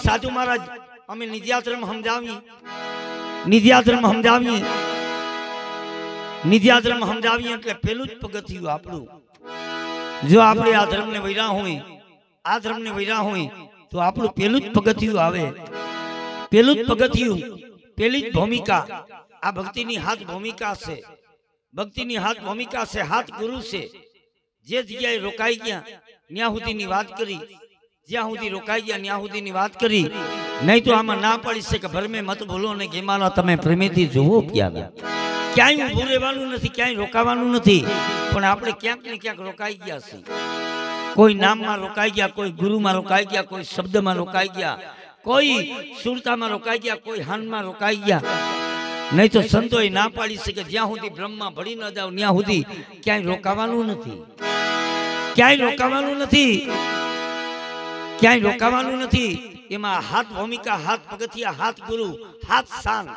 साधु महाराज अमे निध्याधर्म समझावी निध्याधर्म समझावी निध्याधर्म समझावी એટલે પેલું જ પગથિયું આપણું જો આપણે આ ધર્મને વૈરા હોય આ ધર્મને વૈરા હોય તો આપણું પેલું જ પગથિયું આવે પેલું જ પગથિયું પેલી જ ભૂમિકા આ ભક્તિની હાથ ભૂમિકા છે ભક્તિની હાથ ભૂમિકા છે હાથ ગુરુ છે જે જગ્યાએ રોકાઈ ગયા ન્યા સુધીની વાત કરી જ્યાં સુધી રોકાઈ ગયા ન્યા સુધીની વાત કરી નહીં તો આમાં ના પડી છે કે ભરમે મત બોલો ને કે માનો તમે પ્રેમેથી જોવો ક્યાંય ઊભું રહેવાનું નથી ક્યાંય રોકાવાનું નથી પણ આપણે ક્યાંક ને ક્યાંક રોકાઈ ગયા છીએ કોઈ નામમાં રોકાઈ ગયા કોઈ ગુરુમાં રોકાઈ ગયા કોઈ શબ્દમાં રોકાઈ ગયા કોઈ સુરતામાં રોકાઈ ગયા કોઈ હાનમાં રોકાઈ ગયા નહીં તો સંતોએ ના પાડી છે કે જ્યાં સુધી બ્રહ્મમાં ભળી ન જાવ ત્યાં સુધી ક્યાંય રોકાવાનું નથી ક્યાંય રોકાવાનું નથી ક્યાંય રોકાવાનું નથી એમાં હાથ ભૂમિકા હાથ પગથિયા હાથ ગુરુ હાથ શાન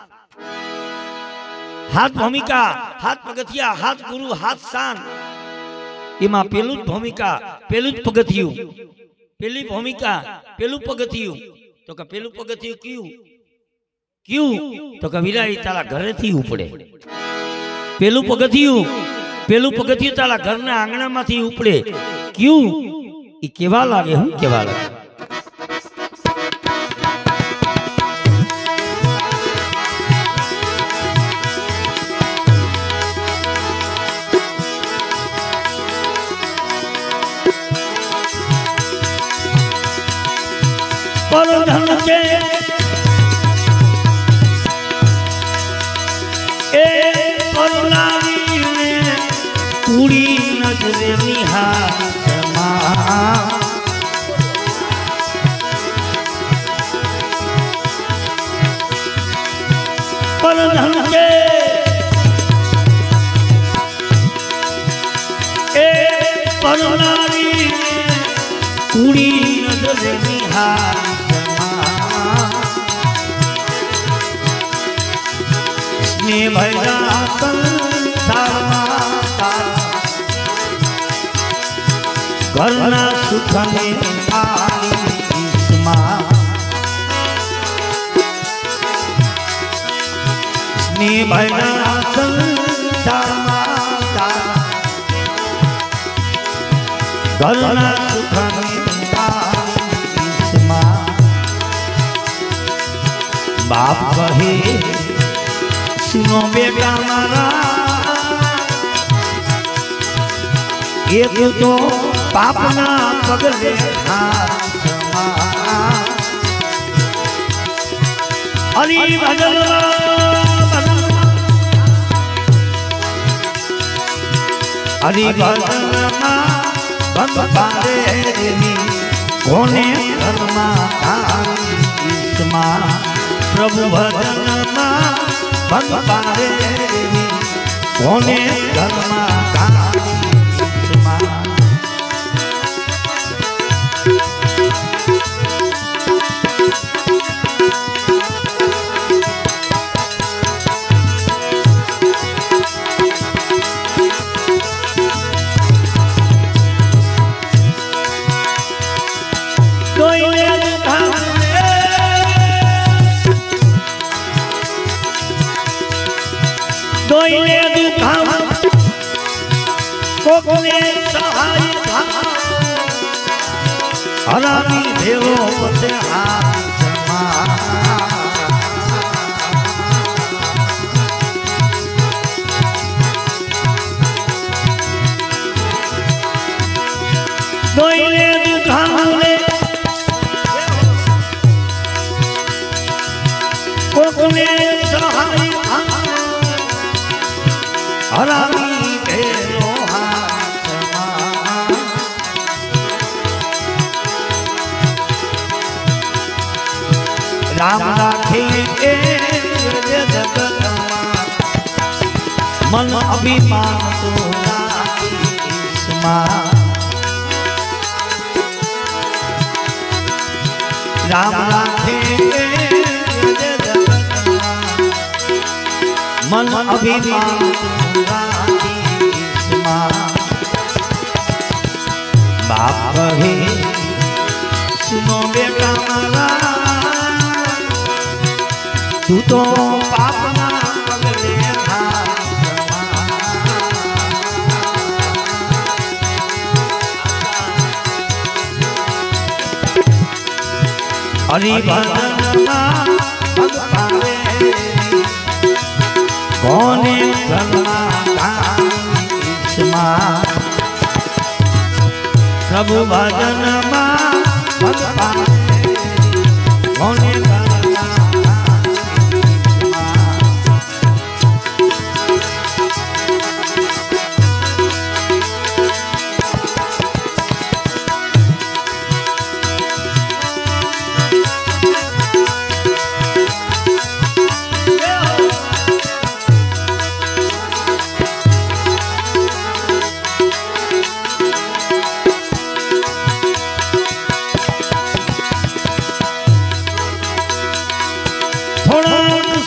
हाथ भूमिका हाथ पगथिया हाथ गुरु हाथ शान एमा पेलू भूमिका पेलू पगथियु पेली भूमिका पेलू पगथियु तो का पेलू पगथियु क्यों क्यों तो का विराई तारा घरे थी उपड़े पेलू पगथियु तारा घरना आंगणामांथी उपड़े क्यों ई केवा लागे हूं केवा लागे परधन के ए परनारी में पूरी नजरे निहार परधन के ए परनारी में पूरी नजरे निहार भैया घरना सुख में भैया घरना सुख में बाप कहे सुनो बेटा मारा एक तो पापना पगले हरि भजन हरि भजन बंद पारे कोने धर्मा प्रभु भजन बंद पारे कोने धर्मा कोने सहाय हरामी भेलो पसे दोइले दुखाले कोने सहाय हरामी भेलो राम राखे जगत मन अभिमान तो राम राखे मन अभिमान बाप कहे सुनो बेटा मारा तू तो पापना पगले हरि भजन भग पावे कोने प्रभु भजन भग पावे कोने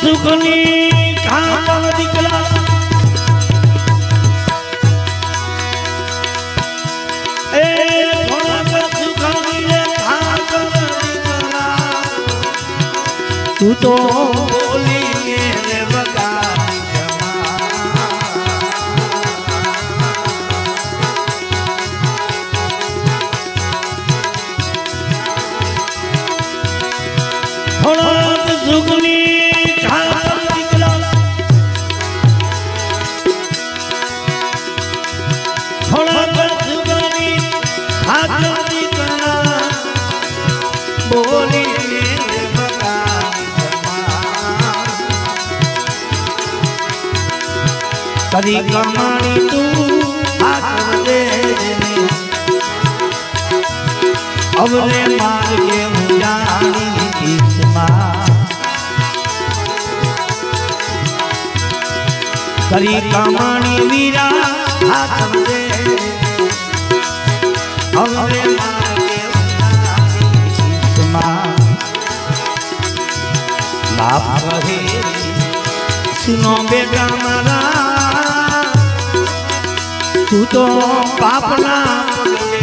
सुखनी खाना दिखला ए थोड़ा सुखनी रे खाना दिखला तू तो बोली मेरे बता थोड़ा सुखनी कदी कमानी तू हाथ दे अबले मार के मुजानी किस्मा कदी कमानी वीरा हाथ दे अबले मार के मुजानी किस्मा बाप कहे सुनो बेटा मारा तू तो पापना पगले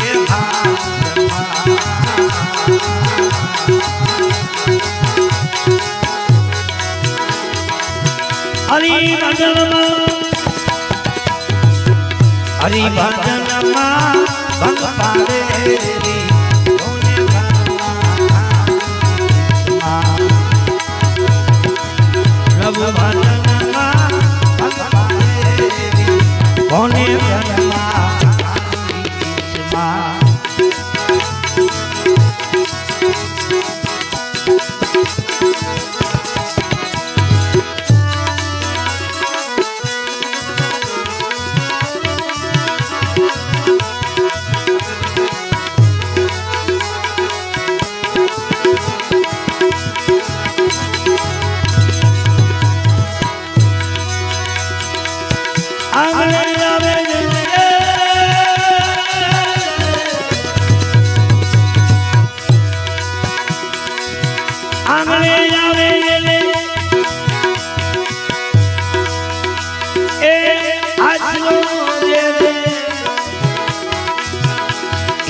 हरि भजन भग पावे प्रभु भजन भग पावे कोने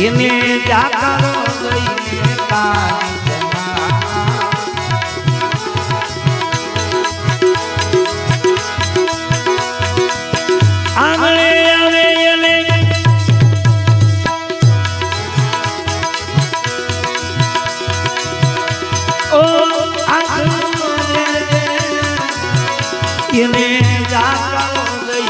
इन्हें जाकर गई आंगले आवे ये ओ इन्हें जाकर गई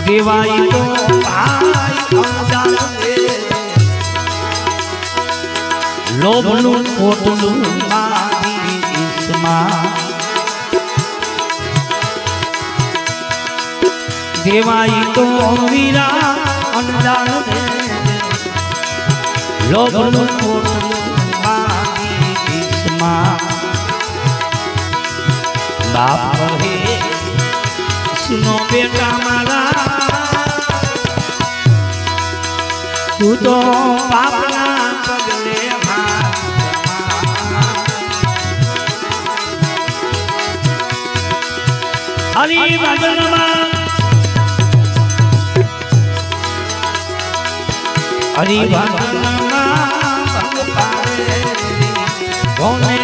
देवाई तो भाई अनजान दे लोभनु कोटनु मारी इस्मा देवाई तो वीरा अनजान दे लोभनु कोटनु मारी इस्मा बाप कहे सुनो बेटा मारा तू तो पापना पगले हरि भजन હરિભજનમાં ભંગ પાડે કોને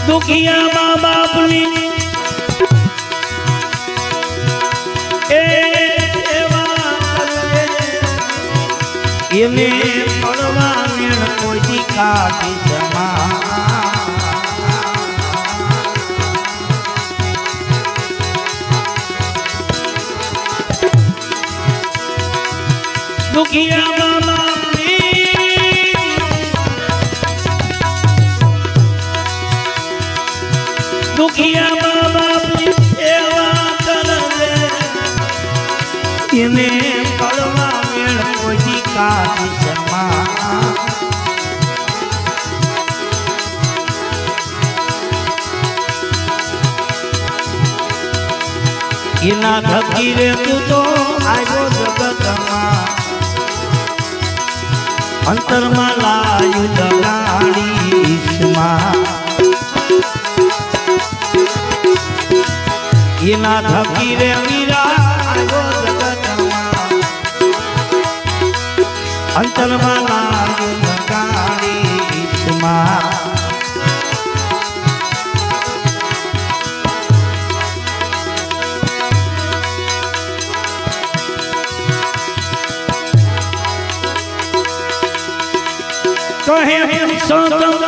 દુખિયા મા બાપની એમને પડવા મેળ કોઈ કાઢી સમા દુખિયા દુખિયા મા બાપની સેવા કરે એને પડવા મેળ કોઈ કાઢી સમા એના થકી રે તું તો આવ્યો જગતમાં અંતરમાં લાયું લગાડીશમાં એના થકી રે વીરા આવ્યો જગતમાં અંતરમાં લાયું લગાડીશમાં કહે સોતમ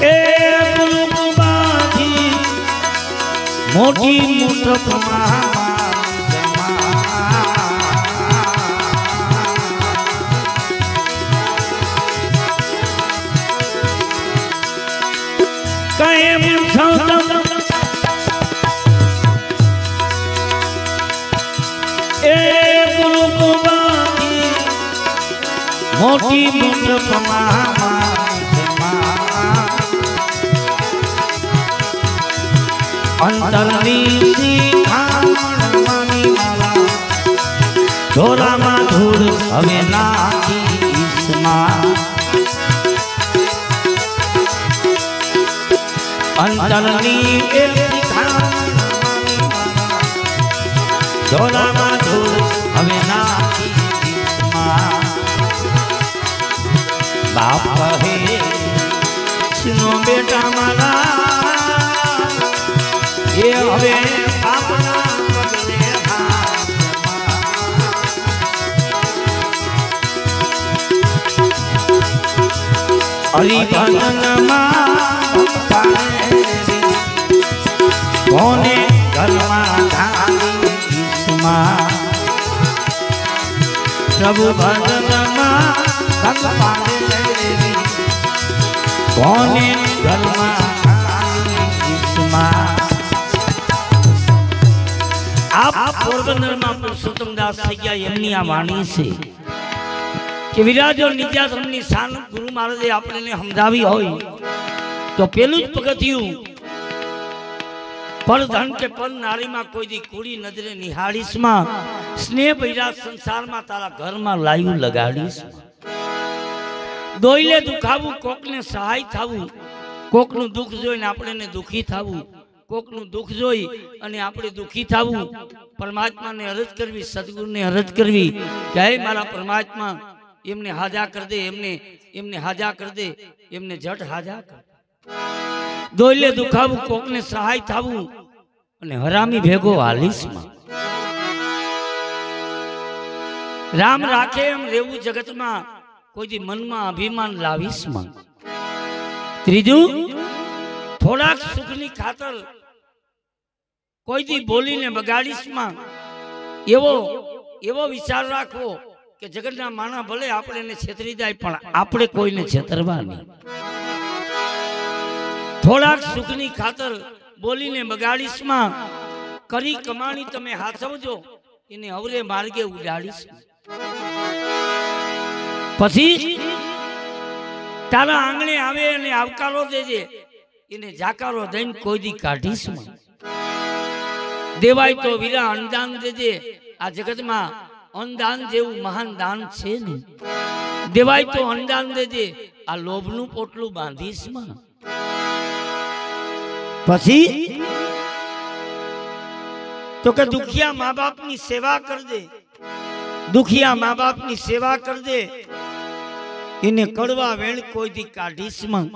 એ ગુરુમાંથી મોટી મુઠમાં કહે સોતમ એ ગુરુમાંથી મોટી મુઠમાં અંતરની શિખામણની માળા ઢોરામાં ધૂળ હવે નાખીશમાં અંતરની એ શિખામણની માળા ઢોરામાં ધૂળ હવે નાખીશમાં બાપ હે સુનો બેટા મારા એ હવે આપના પગલે હરિભજનમાં કોને ઘરમાં ધારીશમાં પ્રભુ ભજનમાં ભગવાન કોને ઘરમાં ધારીશમાં आप पोरबंदर में पुरुषोत्तम दास सैया एमनी आ वाणी से कि विराजो नित्या धर्मनी शान गुरु महाराजे आपने समझावी होय तो पेलू ज पगथिયું पर धन के पर नारी में कोई दी कूड़ी नजरे निहाड़ीस में स्नेह भैरा संसार में तारा घर में लायू लगाड़ीस दोइले दुखावू कोक ने सहाय थावू कोक नु दुख जोईने आपणे दुखी थावू कोकनु दुख जोई अने आपणे दुखी थावू परमात्मा ने अरज करवी सद्गुरु ने अरज करवी कि हे मारा परमात्मा एमने हाजा कर दे एमने हाजा कर दे एमने झट हाजा कर दोइले दुखावू कोकने सहाय थावू अने हरामी भेगो हालीस में राम राखे एम रेवू जगत में कोई दी मन में अभिमान लावीस में त्रीजू थोड़ा सुखनी खातर कोई दी बोली ने बगाड़ीस में एवो विचार राखो कि जगतना माना भले आपणे ने छेतरी जाय पण आपणे कोई ने छेतरवा नहीं थोड़ा सुखनी खातर बोली ने बगाड़ीस में करी कमाणी तमे हाथ समझो इने अवरे मार्गे उडाड़ीस पछी तारा आंगणे आवे अने आवकारो देजे इने जाकारो दईने कोई दी काढीस में देवाय तो वीरा अनुदान देजे। आ जगत में अनुदान जेवुं महान दान छे नहीं। देवाय तो अनुदान देजे। आ लोभनु पोटलू बांधीश में पछी तो के दुखिया माँ बाप की सेवा कर दे। दुखिया माँ बाप की सेवा कर दे। इन्हें कड़वा वेण कोई दी काढ़ीश में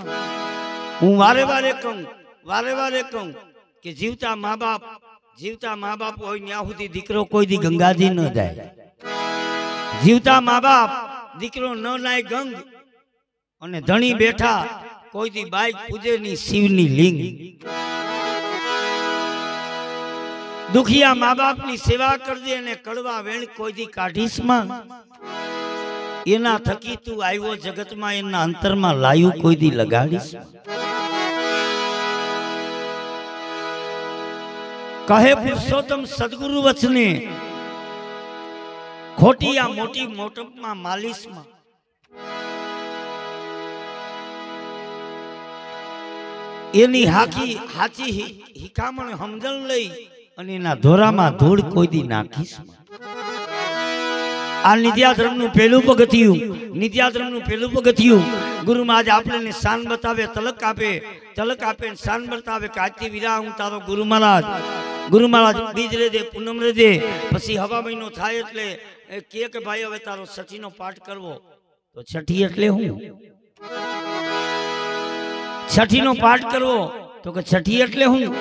हूँ वारे वारे कहूँ कि जीवता माँ बाप होय न्या सुधी दीकरो कोई दी गंगाजी न जाए। जीवता माँ बाप दीकरो न नाय गंग अने धणी बैठा कोई दी बाइक पूजे नी शिवनी लिंग। दुखिया माँ बाप की सेवा कर दे ने कड़वा वेण कोई दी काढ़ीश में एना थकी तू आयो जगत में एना अंतर में लायु कोई दी लगाड़ीश। कहे पुरुषोत्तम सदगुरु वचने खोटिया मोटी मोटप में मालिश में एनी हाची हिकामण समजण लई अने एना धोरामां धूळ कोई दी नाखीश। आ नित्याधर्मनुं पहेलुं पगथियुं गुरु महाराज आपणे शान बतावे तलक आपे शान बतावे काची वीरा हूँ तारो गुरु महाराज बीज रेजे पूनम रेजे पछी हवा महीनो थाय एटले के भाई हवे तारो छठीनो पाठ करवो तो छठी एटले हूँ छठीनो पाठ करवो तो के छठी एटले हूँ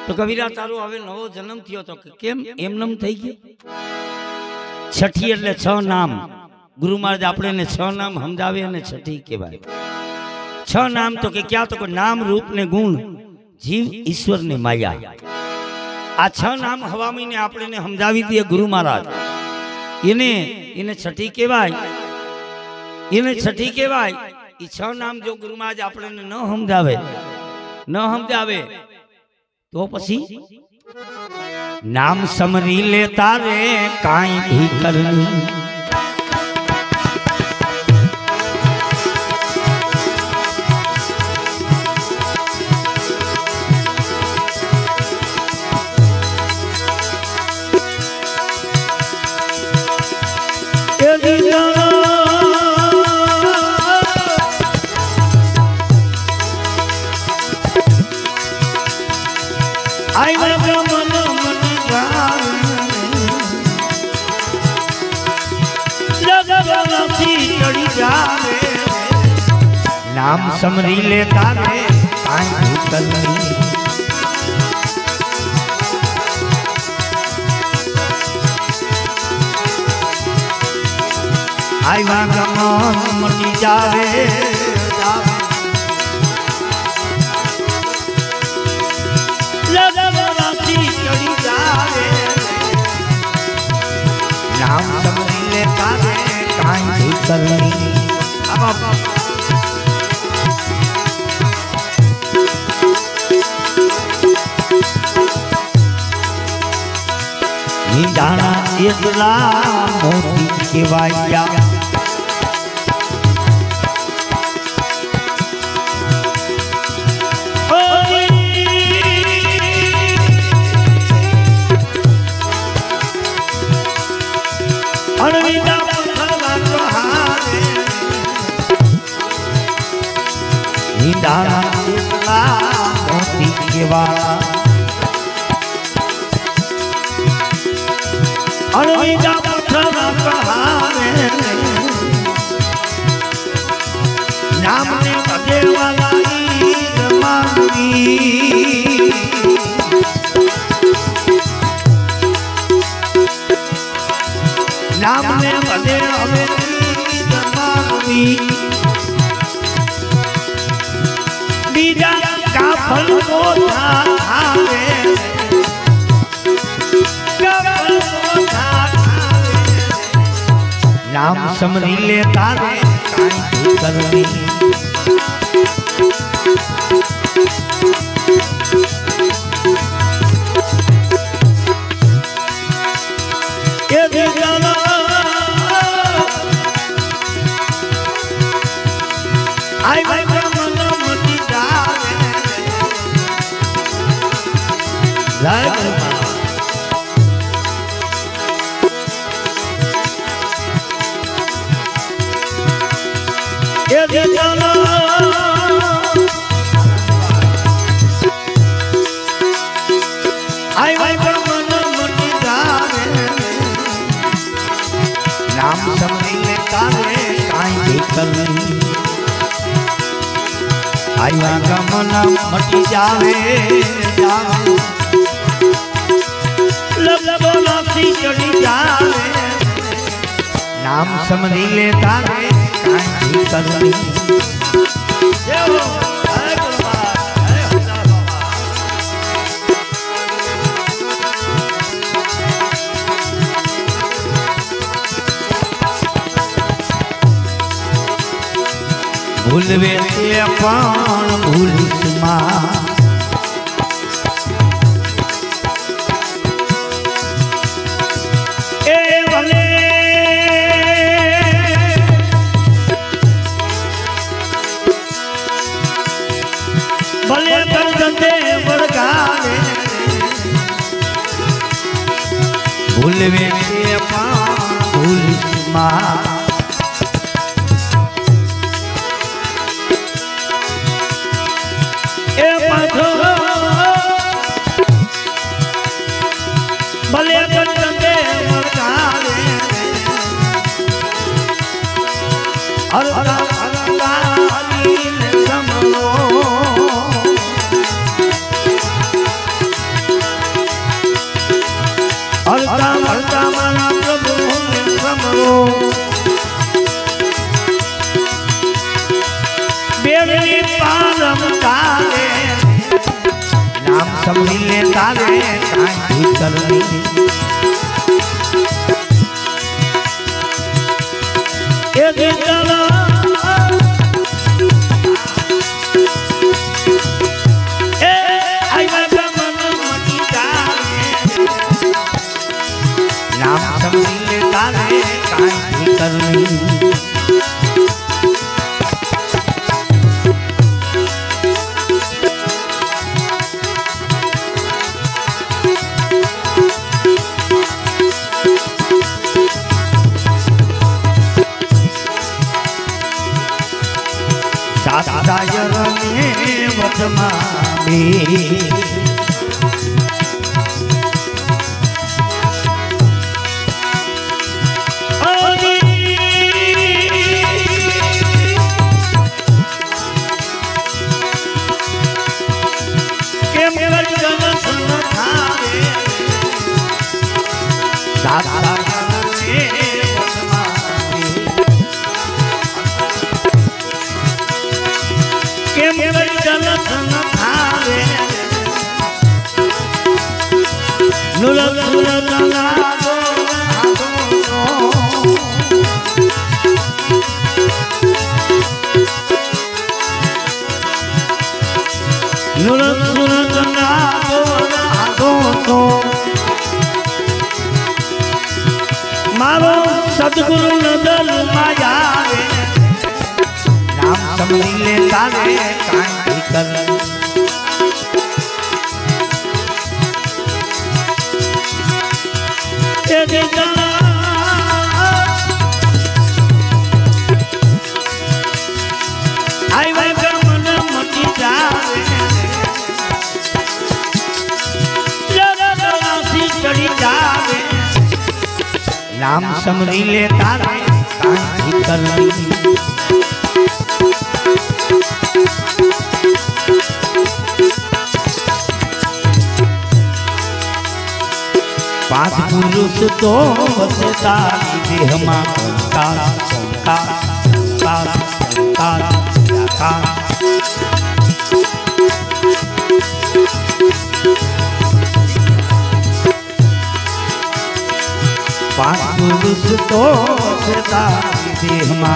तो कवीरा तारो हवे नवो जन्म थयो तो केम एमनम थई गयो। छठी एटले 6 नाम गुरु महाराज आपणे ने 6 नाम समझावे अने छठी कहेवाय। 6 नाम तो के क्या तो नाम रूप ने गुण जीव ईश्वर ने माया। आ 6 नाम हवा महीने आपणे ने समझावी दिए गुरु महाराज। इने छठी कहेवाय। ई 6 नाम जो गुरु महाराज आपणे ने न समझावे तो पछी नाम समरी लेता रे काई भी करनी। नाम समरी लेता रे काई भी करनी। आईवा गमन मटी जावे लगवती चढ़ी जावे। नाम समरी लेता रे काई भी करनी। जाना एकला मोती केवाया जाना एकला मोती केवाया अरविंदा पत्थर कहावे नाम ने बदे वाला ईद मांगी। नाम ने बदे हमें ईद मांगी। बीजा का फल को खावे नाम समरी लेता रे काई भी करनी। ये भी गाना आई भाई मन मटी जावे। जय नाम समझी ले तारे काई भीतर नहीं आया गमन मटी जावे जावे लब नासी चढ़ी जावे नाम समझी ले तारे काई भीतर नहीं भूलवे से अपन भूलिस माँ ए भले भले बंदे बड़गावे भूलवे से अपन भूलिस माँ भले बंदे मरगावे हरता मना प्रभु समरो बेड़ी पारम काले नाम समझी ले तारे काई भीतर नहीं ए दिलना ए आई मन मटी जावे नाम समझी ले तारे काई भीतर नहीं सायरने वचमामी केम करजन सन थावे सायरने केम करजन सन थावे नुरत नुरत लागो नुरत नुरत लागो तो मारो सद्गुरु नदल मायावे नाम समझी ले तारे काई कर ए दिलना आई वे मन मटी जावे जगदासी चढ़ी जावे नाम समझी ले तारे काई कर पांच पुरुष तो बसता देहमा ओंकार ओंकार ओंकार ओंकार ओंकार पांच पुरुष तो बसता देहमा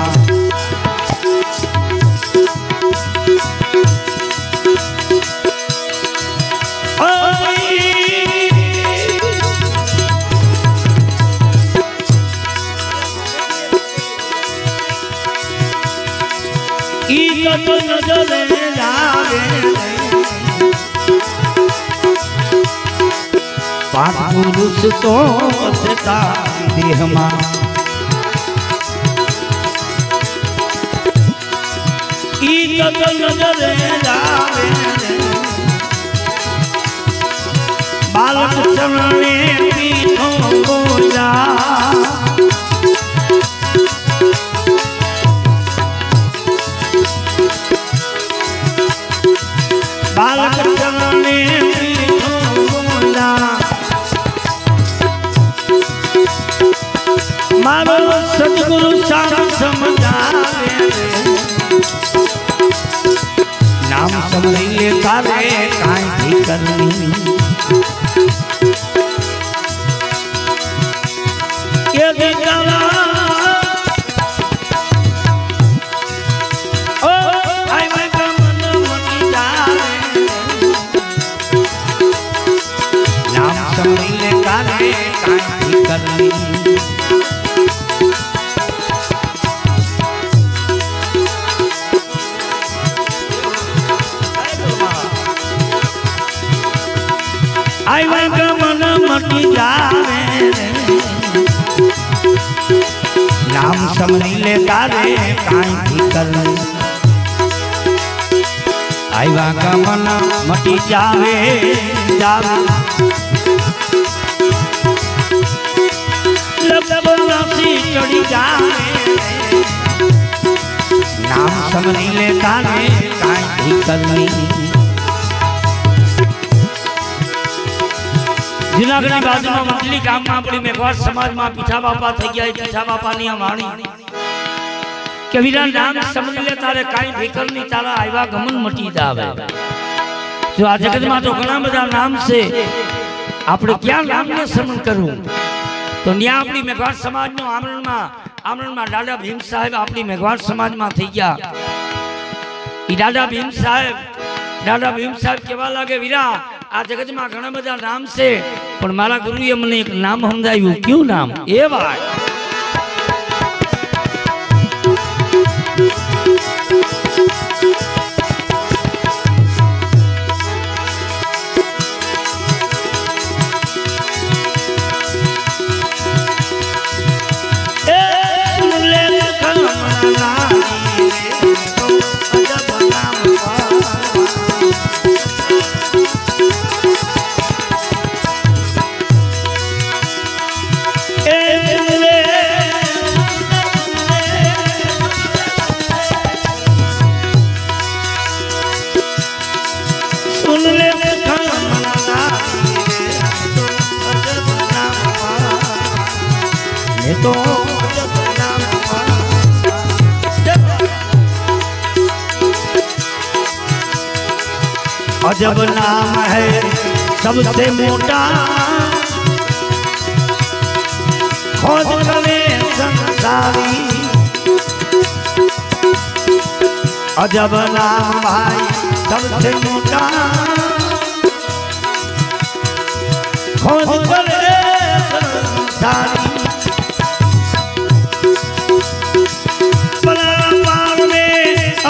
तो नजर जावे पांच पुरुष तो बसता देहमा ई तो नजर जावे बालक चरणे पीठो बोला बालक चरणे पीठो बोला मारो सतगुरु सारा समझावे नाम समझ ले तारे काई भी करनी ये दिखाना ओ आई मैं मन मनी जावे नाम समझ ले तारे काई भी करनी आई वह मन मटी जावे नाम समझ ले तारे काई भी करनी आई वह मन मटी जावे जावे लबनासी चढ़ी जावे नाम समझ ले तारे काई भी करनी जूनागढ़ बाजू में मंडली गाम में अपनी मेघवाड़ समाज में पीठा बापा थी गया पीठा बापा नहीं वाणी के वीरा नाम समझ ले तारे काई भीकर नहीं तारा आईवा गमन मटी जावे जो आ जगत में तो घना बधा नाम से आपने क्या नाम ने समन करूं तो न्या अपनी मेघवाड़ समाज नो आमरण में दादा भीम साहेब अपनी मेघवाड़ समाज में थी गया ई दादा भीम साहेब केवा लागे वीरा आ जगत में घना बधा नाम से पण मारा गुरुए मने एक नाम समझाव्યું क्यों नाम ए वाय तो अजब नाम है सबसे मोटा खोज करे संसारी अजब नाम भाई सबसे मोटा खोज करे संसारी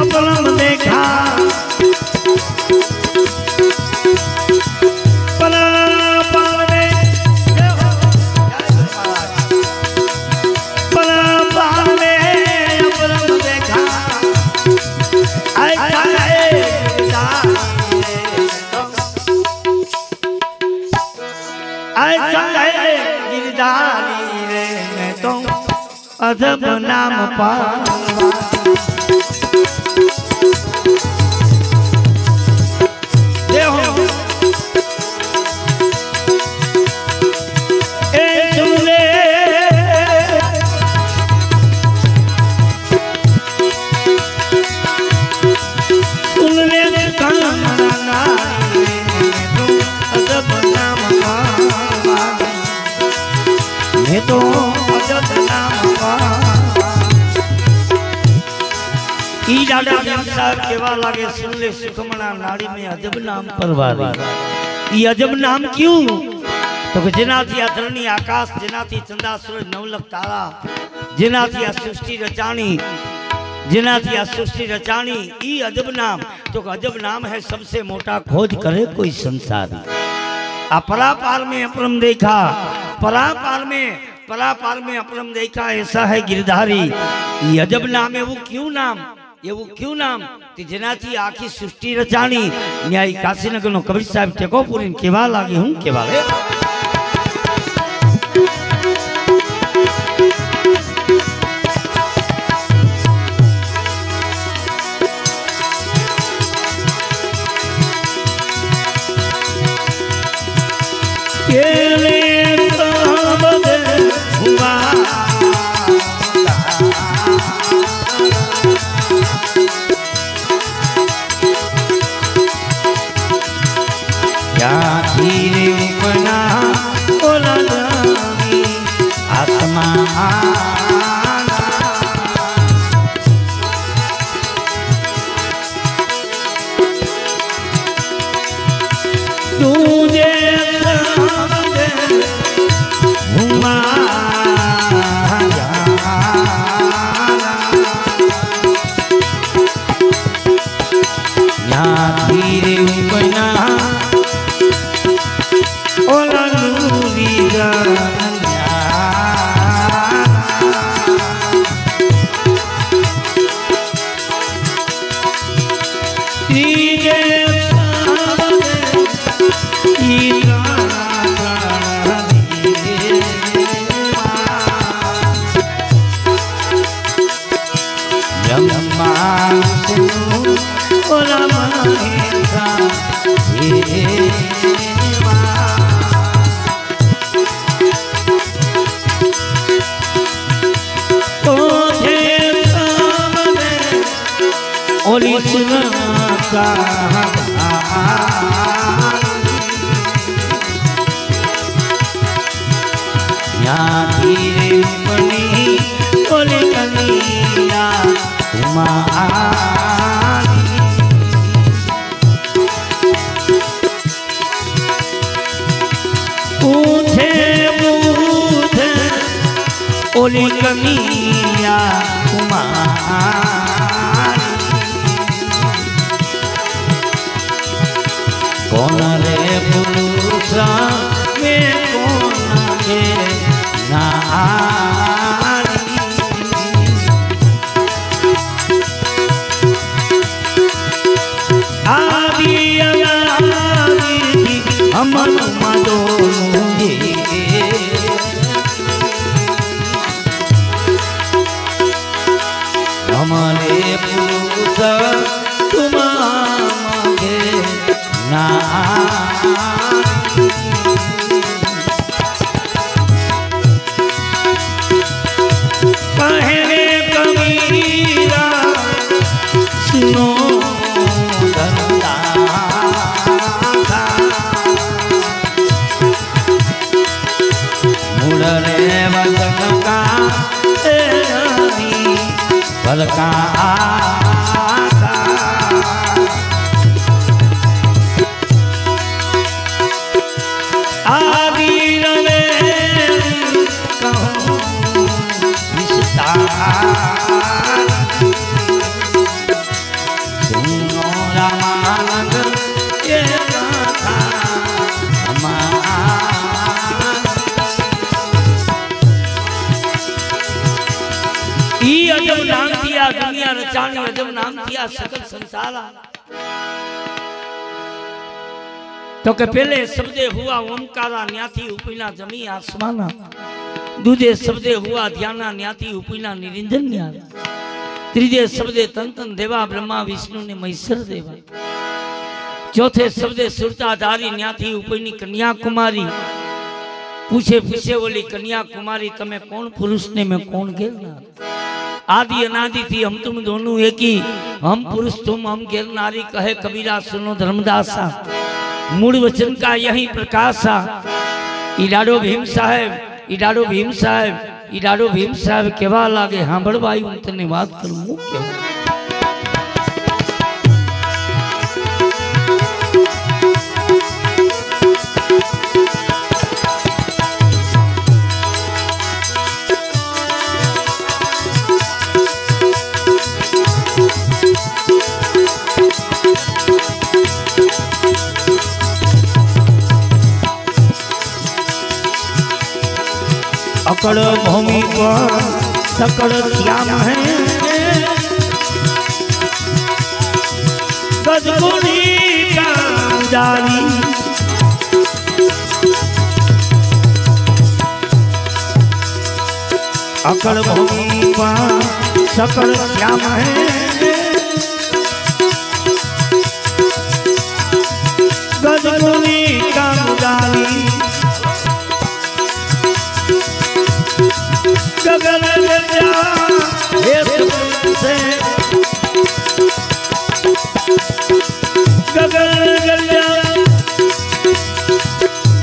अपलम देखा गिरधारी रे मैं तो अजब नाम पा तो अजब नाम ई दादा भीम साहब केवा लागे सुन ले सुखमना नाड़ी में अजब नाम परवारी ई अजब नाम क्यों तो कि जेनाथी आ धरणी आकाश जेनाथी चंदा सूरज नवलख तारा जेनाथी आ सृष्टि रचाणी जेनाथी आ सृष्टि रचाणी ई अजब नाम तो अजब नाम है सबसे मोटा खोज करे कोई संसारी आ परापार में अपरम देखा परापार में अपरम देखा ऐसा है गिरधारी ये अजब नाम है वो क्यों नाम એવું ક્યું નામ કે જેનાથી આખી સૃષ્ટિ રચાણી ન્યાય કાશીનગર નો કબીર સાહેબ ટેકો પૂરીને કેવા લાગે હું કેવા લે तो के पहले शब्दे हुआ ओंकारा न्याथी उपीना जमी आसमाना दूजे शब्दे हुआ ध्याना न्याथी उपीना निरंजन न्यार त्रीजे शब्दे तन तन देवा ब्रह्मा विष्णु ने महेश्वर देवा चौथे शब्दे सुरताधारी न्याथी उपीनी कन्याकुमारी पूछे पूछे बोली कन्याकुमारी तमे कौन पुरुष ने मैं कौन गिरनार आदि अनादि थी हम तुम दोनों एक ही हम पुरुष तुम हम गिरनारी कहे कबीरा सुनो धर्मदासा मूल वचन का यही प्रकाशा इडाडो भीम साहेब इडाडो भीम साहेब इडाडो भीम साहेब केवा लागे सांभळवाई हूँ तने बात करूँ केवा अकड़ भूमि पर सकड़ श्याम है गजगुणी कामदारी अकड़ भूमि पर सकल श्याम है गजगुणी कामदारी गगन गजा से गगन गजा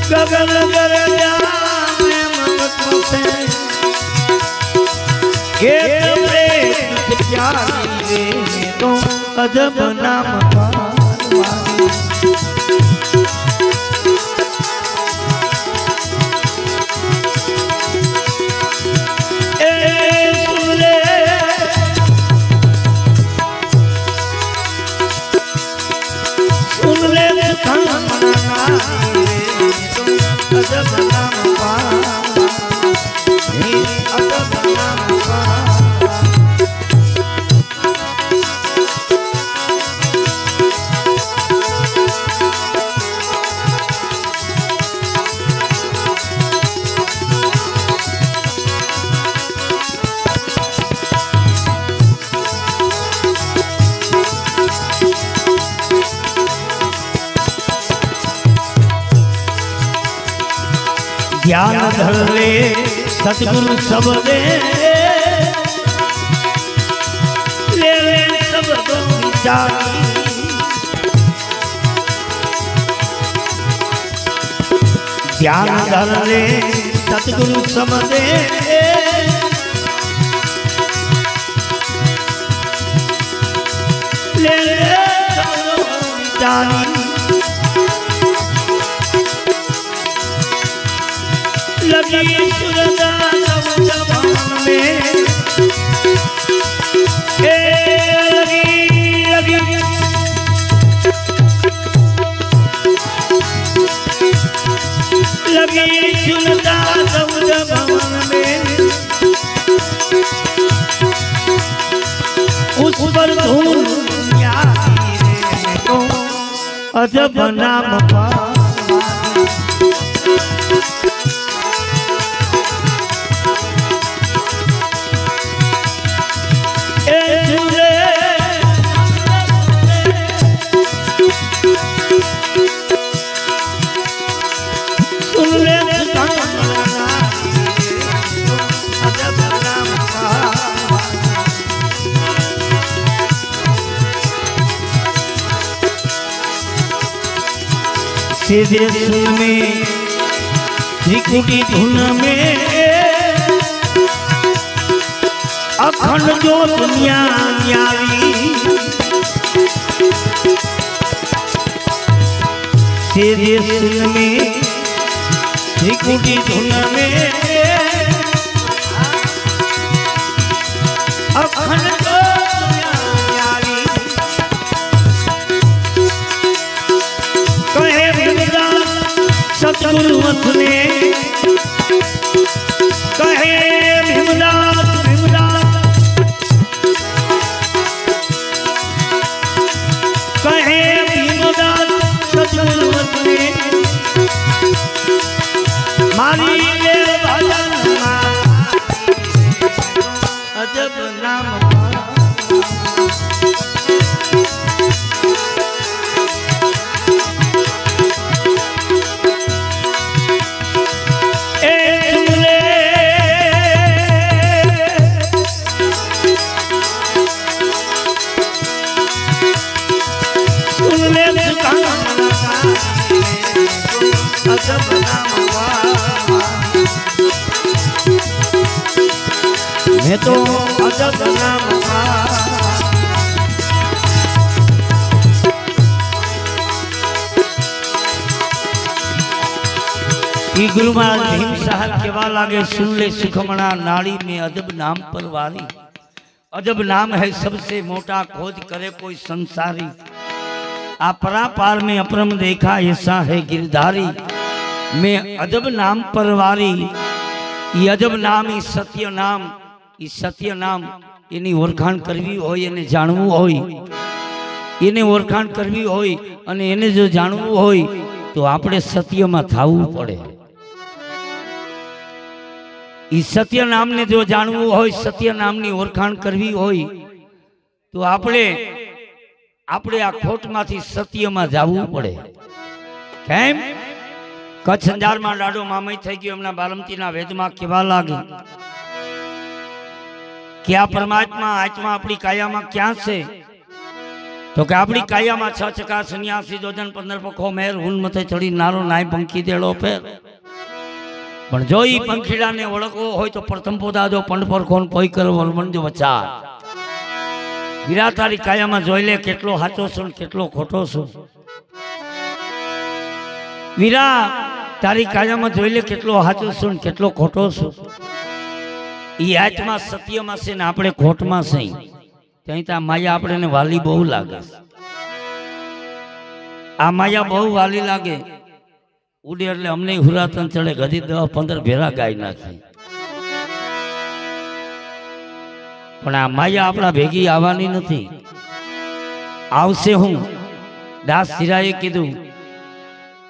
गगन गजा में ममत्व से प्यारी तो अजब नाम सुन ले अजब नाम ज्ञान धर ले सतगुरु सब दे ले ले सब दो ज्ञान धर ले सतगुरु सब दे ले ले सब दो लगी सुरदा जवान में लगी सुरदा जवान में उस पर धूल को अजब नाम सीधे सुन में त्रिकुटी धुन में अखंड जोत न्यारी सीधे सुन में त्रिकुटी धुन में अखंड सतगुरु ने कहे भीमदास कहे भीमदास सतगुरु ने मारी के भजन अजब नाम मैं तो अजब नाम गुरु महाराज भीम साहब केवा लागे सुन ले सुखमणा नाड़ी में अजब नाम पर वारी अजब नाम है सबसे मोटा खोज करे कोई संसारी आ परापार में अपरम देखा ऐसा है गिरधारी में अजब नाम परवारी ये अजब नाम ई सत्य नाम एनी ओळखाण करवी होय अने जाणवू होय એને ઓળખાણ કરવી હોય અને એને જો જાણવું હોય તો આપણે સત્યમાં થવું પડે. ઈ સત્ય નામને જો જાણવું હોય, સત્ય નામની ઓળખાણ કરવી હોય તો આપણે આ ખોટમાંથી સત્યમાં જવું પડે. કેમ? કચ્છ અંજારમાં લાડો મામય થઈ ગયો. એમના બાલમતીના વેદમાં કેવા લાગે કે આ પરમાત્મા આત્મા આપણી કાયામાં ક્યાં છે? તો કે આપણી કાયામાં 6 ચકા 89 જોજન 15 પખો મેર હુન મથે ચડી નારો નાય પંખી દેડો ફેર. પણ જો ઈ પંખીડાને ઓળખવો હોય તો પ્રથમ પોતા જો પંડ પર કોણ પોઈ કરો વલમણ જો વચાર. વીરા તારી કાયામાં જોઈ લે કેટલો સાચો છું કેટલો ખોટો છું. વીરા તારી કાયામાં જોઈ લે કેટલો સાચો છું કેટલો ખોટો છું. ઈ આત્મા સત્યમાં છે ને આપણે ખોટમાં છે. ત્યાં ત્યાં માયા આપણે વાલી બહુ લાગે. આ માયા બહુ વાલી લાગે. ઉડે એટલે અમને હુરાતન ચડે ગધી 10-15 ભેરા ગાય નાખી. પણ આ માયા આપણા ભેગી આવવાની નથી. આવશે હું દાસ સિરાએ કીધું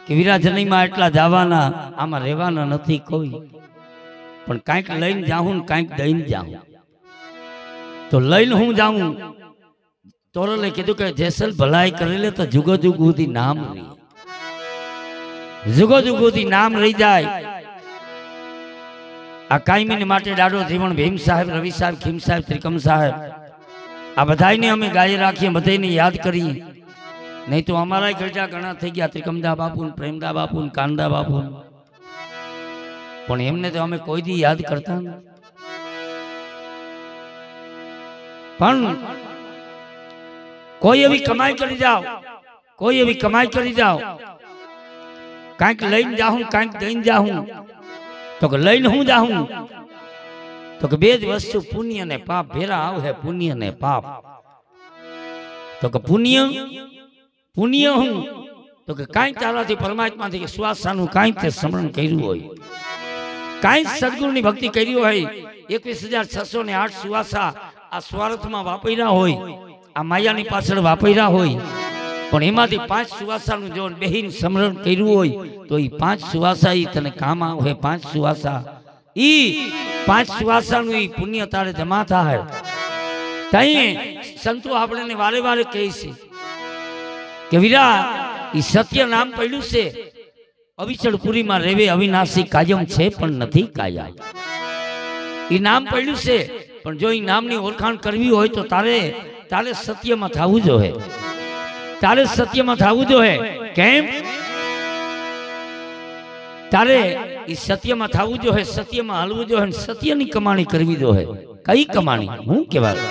કે વિરાજનીમાં એટલા જવાના, આમાં રહેવાના નથી કોઈ. પણ કાંઈક લઈને જાઉં ને કાંઈક દઈને જાઉં. તો લઈને હું જાઉં. તોરલે કીધું કે જેસલ ભલાઈ કરેલે તો જુગો જુગુદી નામ રહી. જુગો જુગુદી નામ રહી જાય. આ કાયમીને માટે દાડો જીવન ભીમ સાહેબ, રવિ સાહેબ, ખીમ સાહેબ, ત્રિકમ સાહેબ આ બધાને અમે ગાય રાખીએ, બધાને યાદ કરીએ. નહીં તો અમારા ગરજા ઘણા થઈ ગયા. ત્રિકમદા બાપુ, પ્રેમદા બાપુ, કાનદા બાપુ. પણ એમને તો અમે કોઈ દી યાદ કરતા નથી. પણ કોઈ એવી કમાઈ કરી જાઓ, કોઈ એવી કમાઈ કરી જાઓ, કાંઈક લઈને જાઉં કાંઈક દઈને જાઉં. તો કે લઈને હું જાઉં તો કે બે જ વસ્તુ પુણ્ય ને પાપ ભેરા આવે. પુણ્ય ને પાપ. તો કે પુણ્ય હું તો કે કાંઈક તારાથી પરમાત્માથી શ્વાસાનું કાંઈક તે સ્મરણ કર્યું હોય, કાંઈક સદગુરુની ભક્તિ કરી હોય. 21,608 સુવાસા આ સ્વાર્થમાં વાપર્યા હોય, આ માયાની પાછળ વાપર્યા હોય. પણ એમાંથી 5 સુવાસાનું જો બેહીન સ્મરણ કર્યું હોય તો એ 5 સુવાસા ઈ તને કામ આવે. 5 સુવાસા ઈ 5 સુવાસાનું ઈ પુણ્ય તારે જમા થાય. તઈ સંતો આપણે વારે વારે કહે છે કે વીરા ઈ સત્ય નામ પડ્યું છે. અવિચળપુરીમાં રેવે અવિનાશી કાયમ છે પણ નથી કાયા. ઈ નામ પડ્યું છે પણ જો ઈ નામની ઓળખાણ કરવી હોય તો તારે સત્યમાં થવું જોઈએ. તારે સત્યમાં થવું જોઈએ. કેમ? તારે ઈ સત્યમાં થવું જોઈએ, સત્યમાં હાલવું જોઈએ, સત્યની કમાણી કરવી જોઈએ. કઈ કમાણી? હું કહેવાય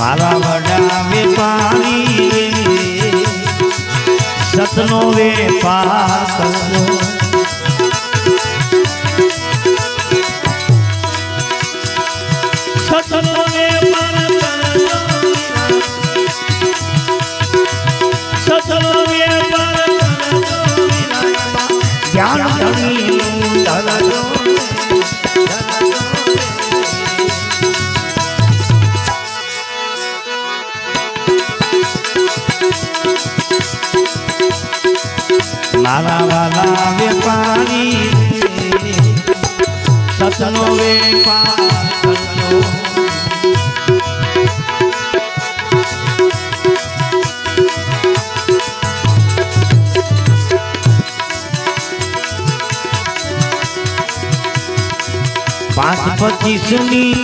મારા વડા વેપારી સતનો વેપાર કરજો. સતનો વેપાર કરજો, સતનો વેપાર કરજો, જ્ઞાન ધણી ધરજો. મારા વાલા વેપારી સતનો વેપાર કરજો. ₹5-25ની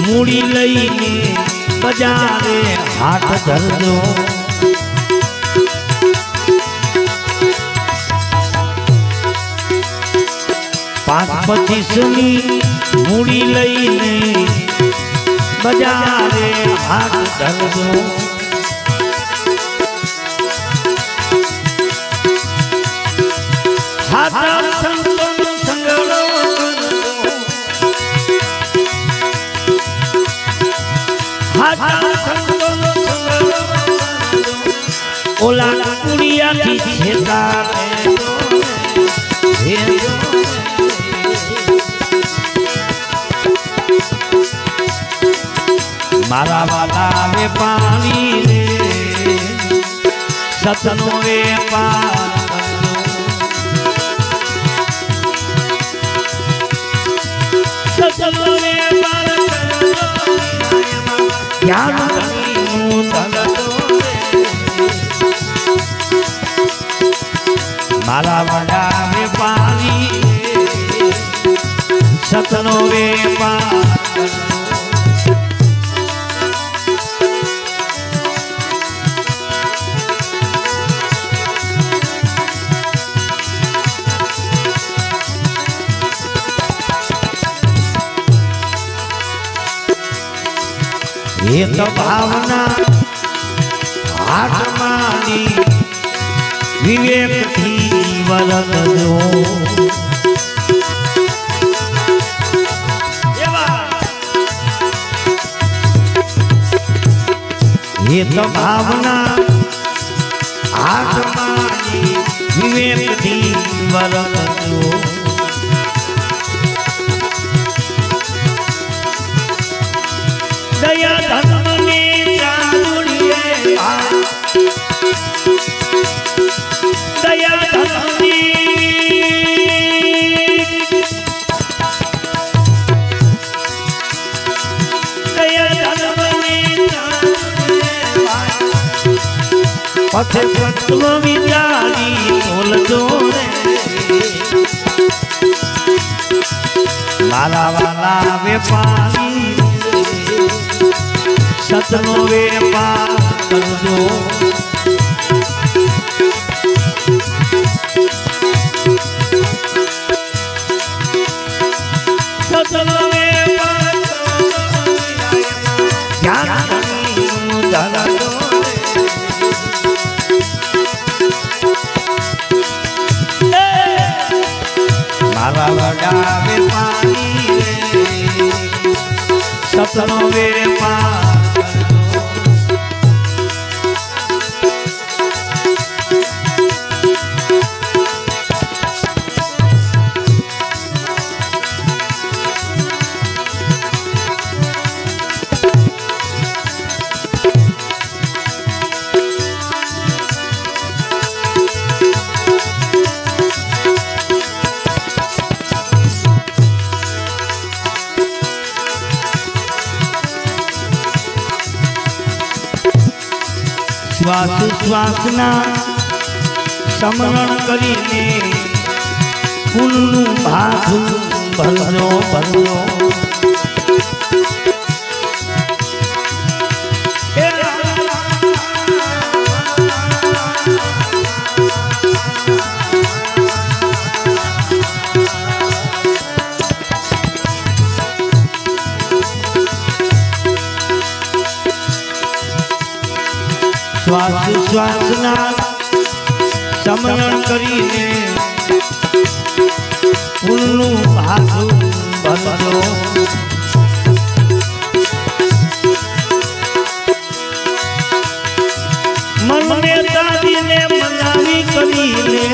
મૂડી લઈને બજારે હાથ ધરજો. ₹5-25ની મૂડી લઈને बजारे हाथ धर दो हाथ संतों संगड़ो हाथ संतों संगड़ो ओला कुड़िया की छेता मारा वाला वे पानी रे सतनो वे पार सतनो वे पार ज्ञान मारा वाला वे पानी सतनो वे पार ये तो भावना आत्मानी विवेक थी वरद दो ये तो भावना आत्मानी विवेक थी वरद दो दया धर्म में जागुड़िए दया धर्म में दया धर्म में पथ तत्व विचारी बोल दो माला वाला व्यापारी सतनो वे पार कर दो सतनो वे पार ज्ञान धर दो मारा बड़ा वे पानी सतनो वे पार श्वास श्वासना समरण करीने फूलનું ભાથું ભરજો ભરજો श्वास श्वासना समरण करीने फूलનું ભાથું ભરજો મને દાદીને મનાવી કરીને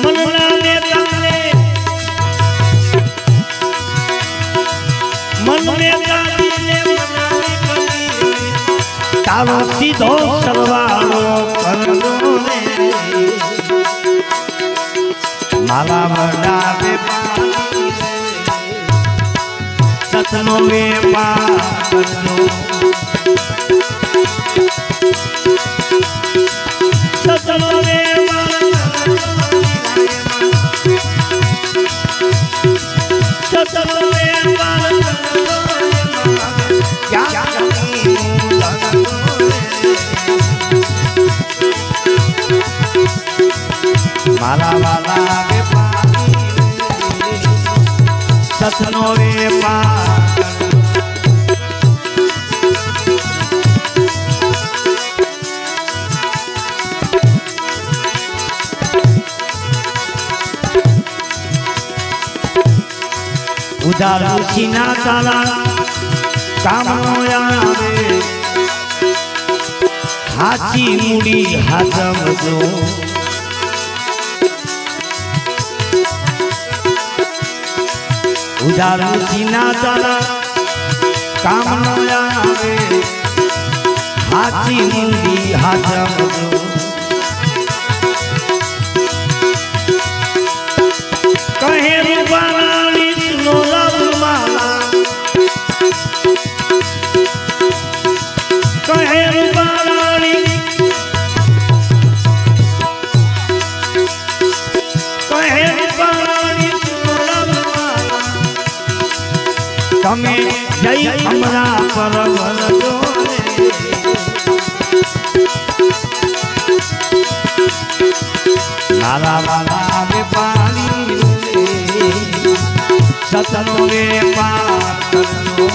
મનના નેતાને મને દાદીને મનાવી કરીને તારો સીધો સરવાળો કરજો ને माला बड़ा व्यापारी सतनो व्यापार सतनो व्यापार सतनो व्यापार माला वाला व्यापारी सतनो व्यापार ઉધાર સીના તારા કામનો આવે હાચી મૂડી હાથમજો ઉધાર સીના તારા કામનો આવે હાચી મૂડી હાથમજો કહે રૂપાણી સુનો માલા કહે રૂપાણી કહે રૂપાણી સુનો માલા તમે જય અમરા પરવર મારા વાલા વેપારી સતનો વેપાર કરજો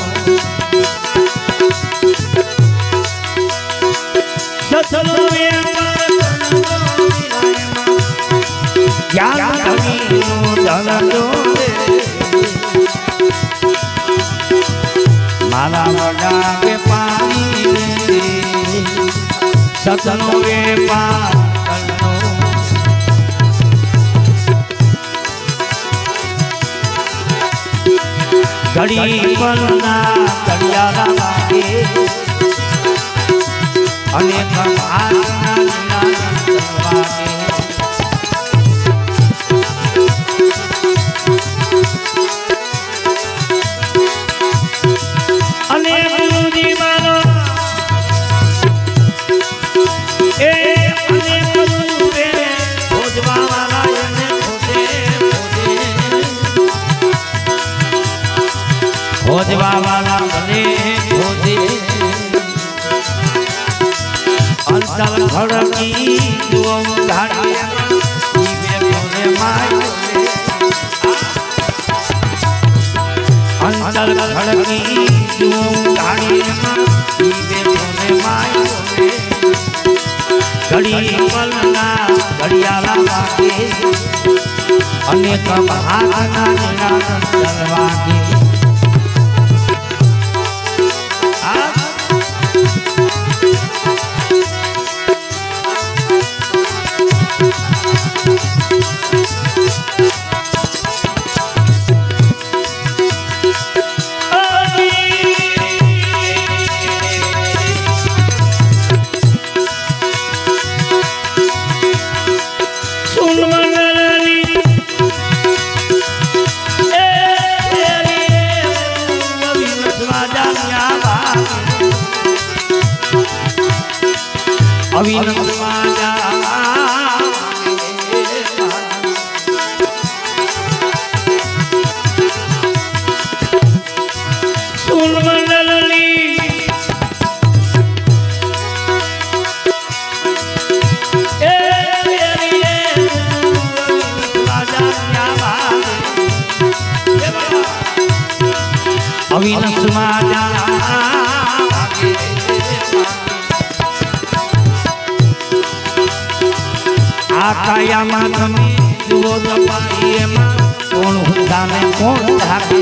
સતનો વેપાર જ્ઞાન ધણીનો ધનજો મારા વડા વેપારી સતનો વેપાર કરજો ઘડી પલના ઘડિયાળા લાગે અને ભગવાનના વાગે અને ગુરુજી માનો એ અને ગુરુએ ભોજવા વાળા એને ભોજવા વાળા મને ભોજે અંતર ખડકી દુમ ધાડિયા જીવે ભોજે માય અંતર ખડકી દુમ ધાડિયા જીવે ભોજે માય ઘડી પલના ઘડિયાળા વાગે અનેક ભાગના નિરાંતર વાગે અવિનંદ માજા સુન મંડલની એ અવિનંદ માજા કાયામાં તમે જુઓ દબાઈ એમાં કોણ હુંદાને કોણ ઢાકે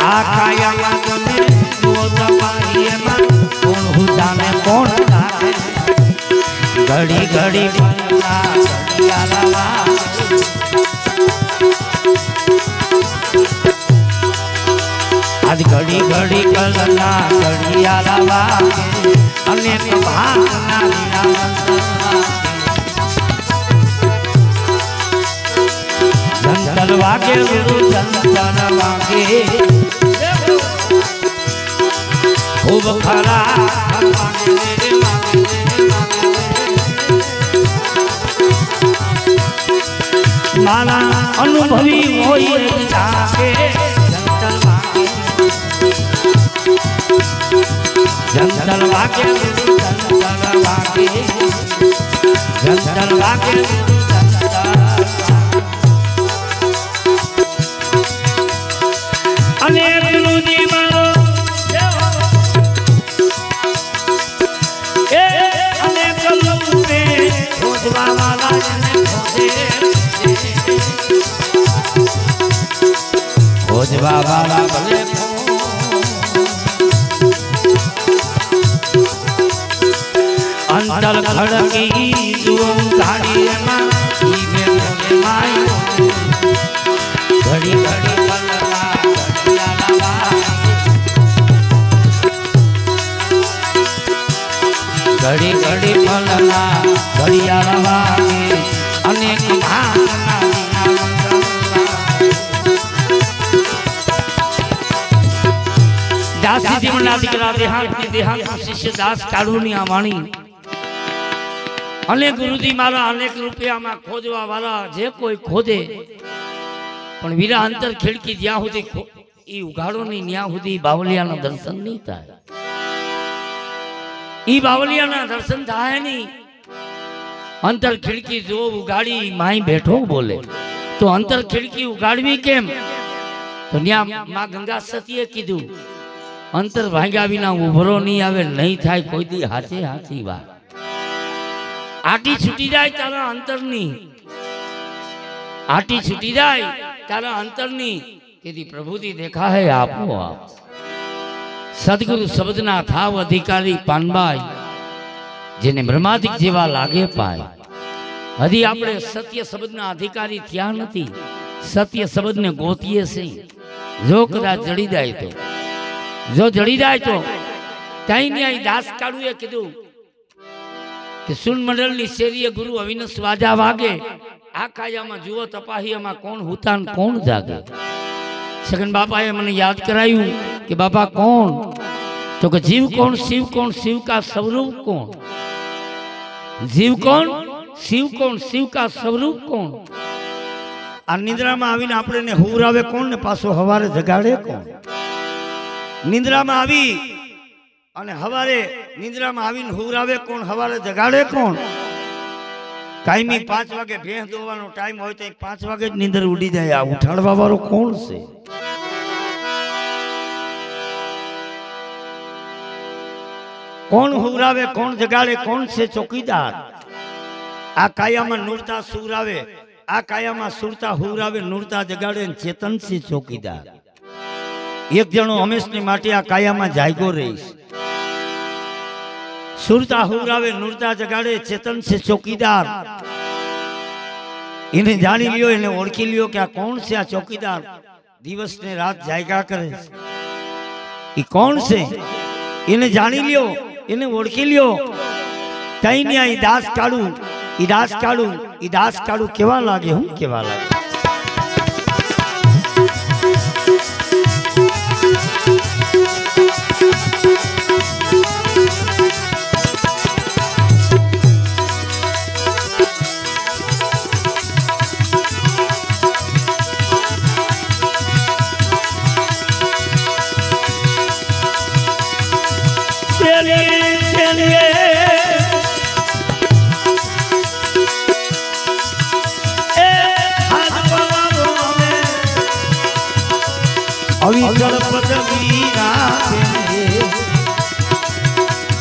આ કાયામાં તમે જુઓ દબાઈ એમાં કોણ હુંદાને કોણ ઢાકે ઘડી ઘડી પલના ઘડિયાળા આજ ઘડી ઘડી કલના ઘડિયાળા અને ભાગના જંતર વાગે જંતર વાગે ખૂબ ખરા મારા અનુભવી હોય જાગે જંતર વાગે જંતર વાગે જંતર વાગે જંતર વાગે खोजवा वाला भले अंतर खड़की जुओ गाड़ी में ई बेटे माई घड़ी घड़ी पलना घड़िया लवा घड़ी घड़ी पलना घड़िया लवा अनेक भावना दासी जीवना दीकरा देहांत शिष्य दास काळुनी आवाणी अनेक गुरुजी मारा अनेक रुपया में खोजवा वाला जे कोई खोदे पण वीरा अंतर खिड़की ज्या हुदी ई उघाड़ो नहीं न्या हुदी बावलिया ना दर्शन नहीं थाय ई बावलिया ना दर्शन थाय नहीं अंतर खिड़की जो उगाड़ी माई बैठो बोले तो अंतर खिड़की उगाड़वी केम तो न्या मां गंगा सतीए कीधु अंतर भाग्या विना उभरो नहीं आवे नहीं थाय कोई दी हाथे हाथी बात आटी छूटी जाए तारा अंतरनी आटी छूटी जाए तारा अंतरनी तेरी प्रभुति देखा है आपो आप सदगुरु शब्दना थाव अधिकारी पानबाई जेने ब्रह्मादिक जेवा लागे पाए हदी आपणे सत्य शब्दना अधिकारी थया नथी सत्य शब्द ने गोतीए से जो कदाच जड़ी जाए तो जो जड़ी जाए तो कहीं नहीं दास काढुए कीधु कि सुन मंडल नी शेरीय गुरु अविनाश वाजा वागे आ काया में जुओ तपाही में कौन हुतान कौन जागे सगन बापा ये मने याद करायु कि बापा कौन तो कि जीव कौन शिव का स्वरूप कौन जीव कौन शिव का स्वरूप कौन आ निद्रा में आवीने आपणे ने हुवरावे कौन ने पाछो हवारे जगाड़े कौन निद्रा में आवी અને હવારે નિંદ્રામાં આવીને હુવરાવે કોણ હવારે જગાડે કોણ કાયમી 5 વાગે ભેંસ દોવાનો ટાઈમ હોય તો 5 વાગે જ નીંદર ઉડી જાય આ ઉઠાડવા વાળો કોણ છે કોણ હુવરાવે કોણ જગાડે કોણ છે ચોકીદાર આ કાયામાં નુરતા સુરાવે આ કાયામાં સુરતા હુવરાવે નુરતા જગાડે ચેતન છે ચોકીદાર એક જણો હંમેશની માટે આ કાયામાં જાગ્યો રહીશ सुरता हुरावे नुरता जगाड़े चेतन से चौकीदार इन्हें जानी लियो इन्हें ओळखी लियो क्या कौन से आ चौकीदार दिवस ने रात जायगा करे ये कौन से इन्हें जानी लियो इन्हें ओळखी लियो कहीं नहीं आई दास काढू केवा लागे हूं केवा लागे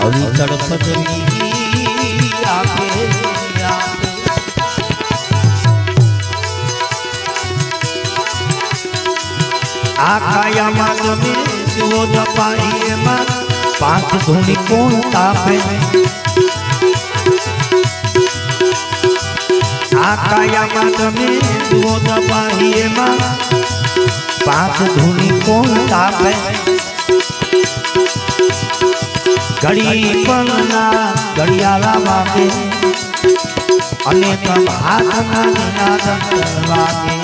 अविचल पदवी आपे आकाया मात में जुओ दपाई में 5 धूनी कौन तापे आकाया मात में जुओ दपाई में 5 धूनी कौन तापे घड़ी पलना घड़ियाला वागे अनेक हाथ ना निनाद वागे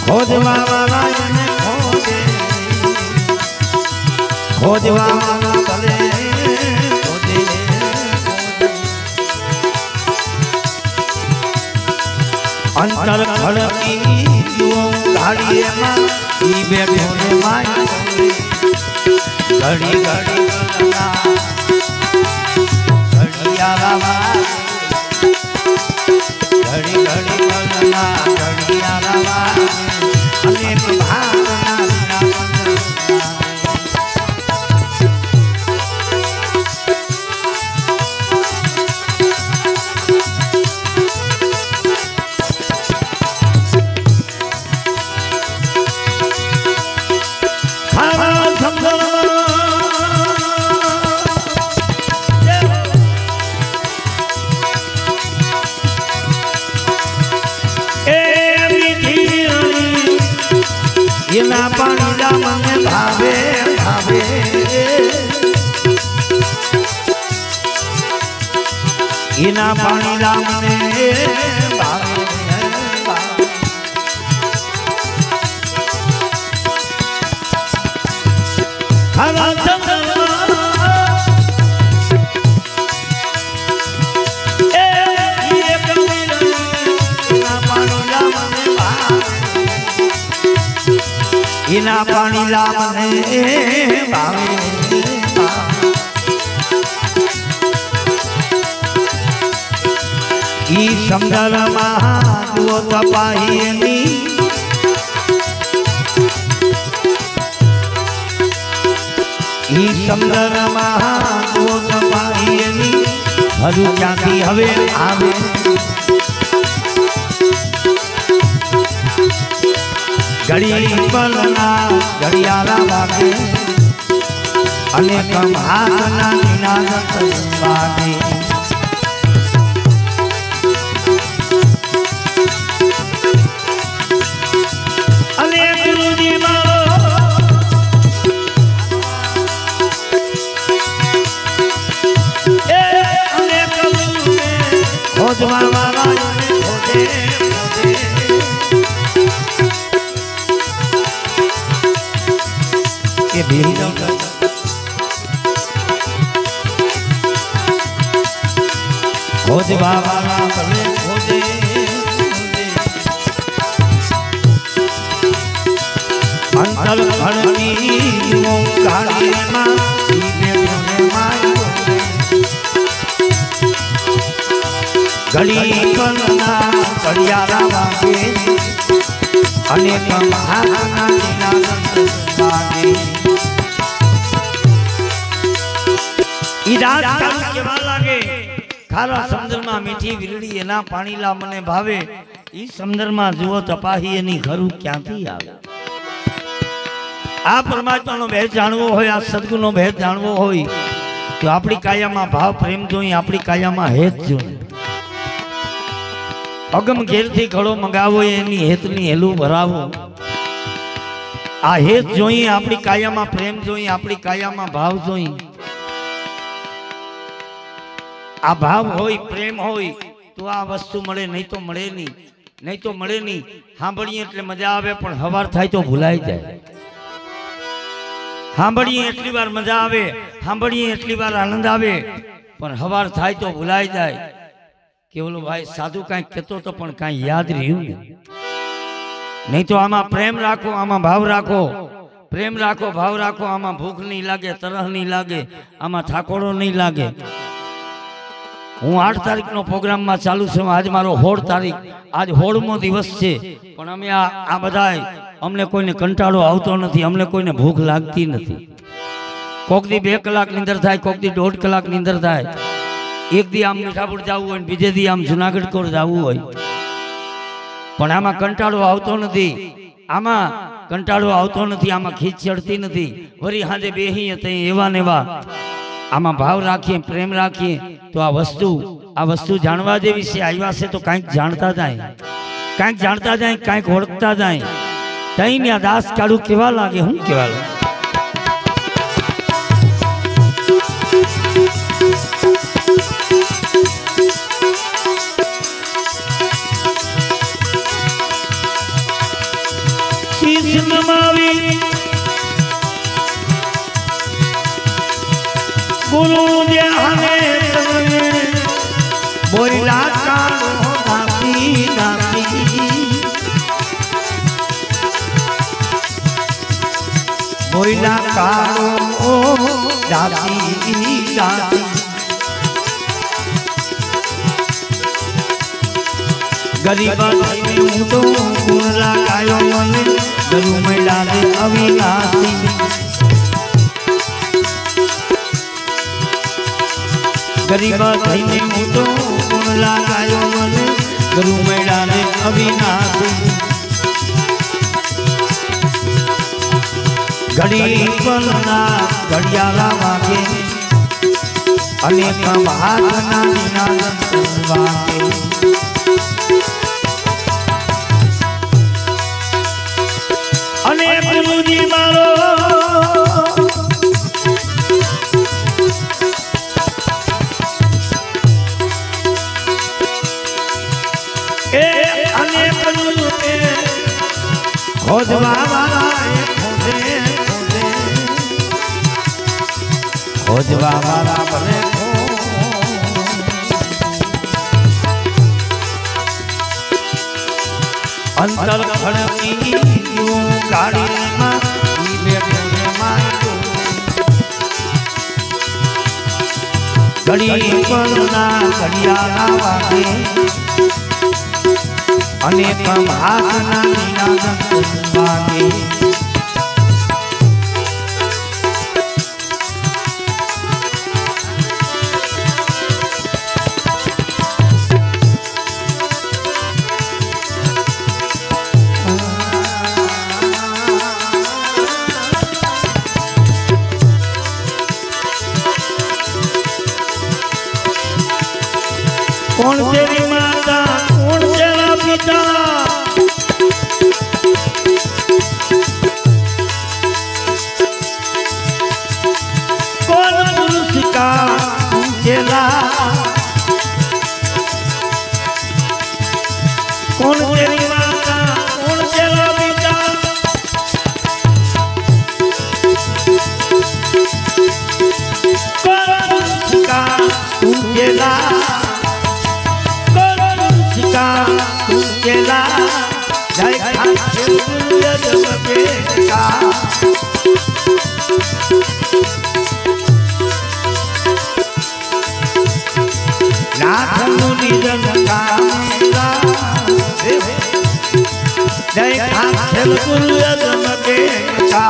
खोजवा वाला खोजवा वाला भले खोजे अंतर खड़की जुओ गाड़ी में ई बैठो ने माई घड़ी घड़ी बलना घड़िया लावा घड़ी घड़ी बलना घड़ियारा वागे अनेक भावना बिना ना पानी ला मने भावे भावे इना पानी ला मने भावे हरा चंद्रमा ये कबीर इना पानी ला मने भावे इना पानी ला मने भावे ई समंदर महादुओ तपाहीनी ई समंदर महादुओ तपाहीनी हरु क्यांथी हवे आवे घड़ी बलना घड़ियारा वागे अनेक भावना निनाद वागे अनेक गुरुजी मारो अनेक गुरु में खोजवा वाला खोजे खोजे खोज बाबा भले खोजे अंतर घड़ी ओंकारी मां घड़ी बलना घड़ियारा वागे अनेक भावना निनाद वागे केवा लागे खारा समुद्र में मीठी वीरड़ी एना पानी ला मने भावे ई समुद्र में जुओ तपाही एनी घरू क्यांथी आवे आ परमात्मा नो भेद जाणवो होय आ सद्गुरु नो भेद जाणवो होय तो आपणी काया में भाव प्रेम जोई आपणी काया में हेत जोई अगम घेर थी घड़ो मंगावो एनी हेतनी हेलू भरावो आ हेत जोई आपणी काया में प्रेम जोई आपणी काया में भाव जोई आ भाव होय प्रेम होय तो आ वस्तु मळे नहीं तो मळे नहीं सांभळीए એટલે मजा आवे पण हवार थाय तो भूलाई जाए सांभळीए એટલી વાર मजा आवे सांभळीए એટલી વાર आनंद आवे पण हवार थाय तो भूलाई जाए के बोलो भाई साधु काई कहतो तो पण काई याद रह्યું नहीं तो आमा प्रेम राखो आमा भाव राखो प्रेम राखो भाव राखो आमा भूख नहीं लागे तरह नहीं लागे आमा थाकोड़ो नहीं लागे हूँ 8 तारीख नो प्रोग्राम में चालू छे आज मारो 16 तारीख आज 16मो दिवस छे पण अमे आ बधाय अमने कोईने कंटाळो आवतो नथी अमने कोईने भूख लागती नथी कोक दी 2 कलाक नींदर थाय कोक दी 1.5 कलाक नींदर थाय एक दी आम मीठापुर जावुं होय बीजे दी आम जूनागढ़ कोर जावुं होय पण आमा कंटाळो आवतो नथी आमा कंटाळो आवतो नथी आमा खीच चढ़ती नथी वरी हाजे बेही ते एवा नेवा आमा भाव राखीए प्रेम राखीए तो आ वस्तु जानवा जेवी छे आव्या छे तो कांईक जाणता जाए कांईक ओळखता जाए तई ने दास काळू केवा लागे हूँ केवा लागे शीश नमावी गुरु ज्ञाने बोला कालो दासी दासी बोला कालो दासी दासी गरीब हूँ तो गुण लगायो मने गुरु मैला दे अविनाशी गरीब हूँ तो गुण लगायो मने गुरु मैला दे अविनाशी घड़ी पलना घड़ियाला वागे अनेक भागना निनाद वागे अनेक गुरुजी मारो ए अनेक गुरु के खोजवा वाला खोजवा वाला बने अंतर खड़की गाड़ी में घड़ी पलना घड़ियाला वागे अनेक भागना निनाद वागे कौन तेरी माता कौन तेरा पिता कौन पुरुष का चेला कौन तेरी माता कौन तेरा पिता कौन पुरुष का चेला केला जय खाते का नाथ मुनि जन का जय खाते का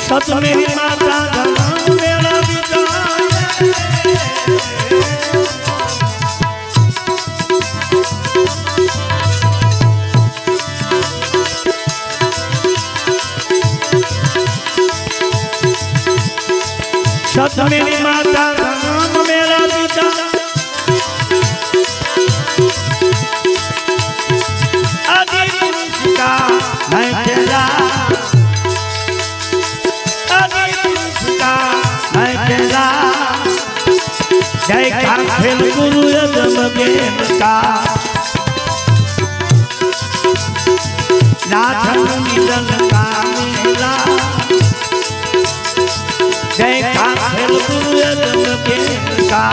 सत मेरी माता धन मेरा पिता सत मेरी माता धन मेरा पिता आदि पुरुष का मैं तेरा जय खाखेल गुरु यजमेन का नाथ निधन का मेला जय खाखेल गुरु यजमेन का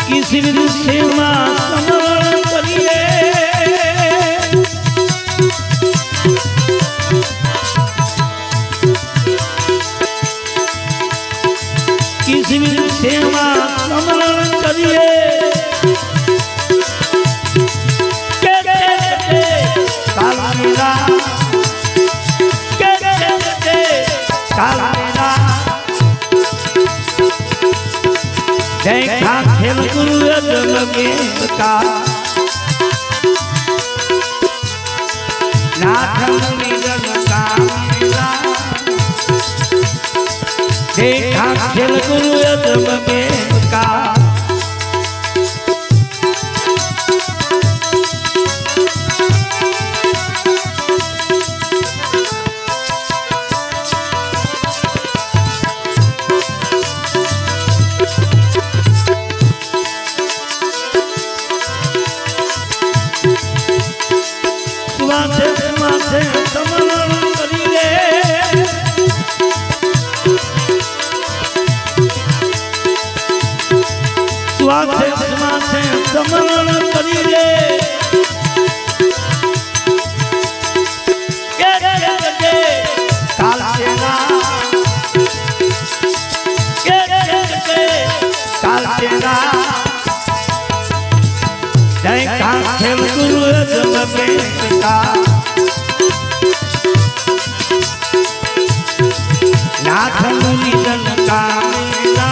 किसी सेवा समरण करिए किसी सेवा समरण करिए काला मेरा काला मेरा जय खाखेल गुरु यजमेन का नाथ निधन का मेला जय खाखेल गुरु यजमेन का बेटा नाथ निधन का मेला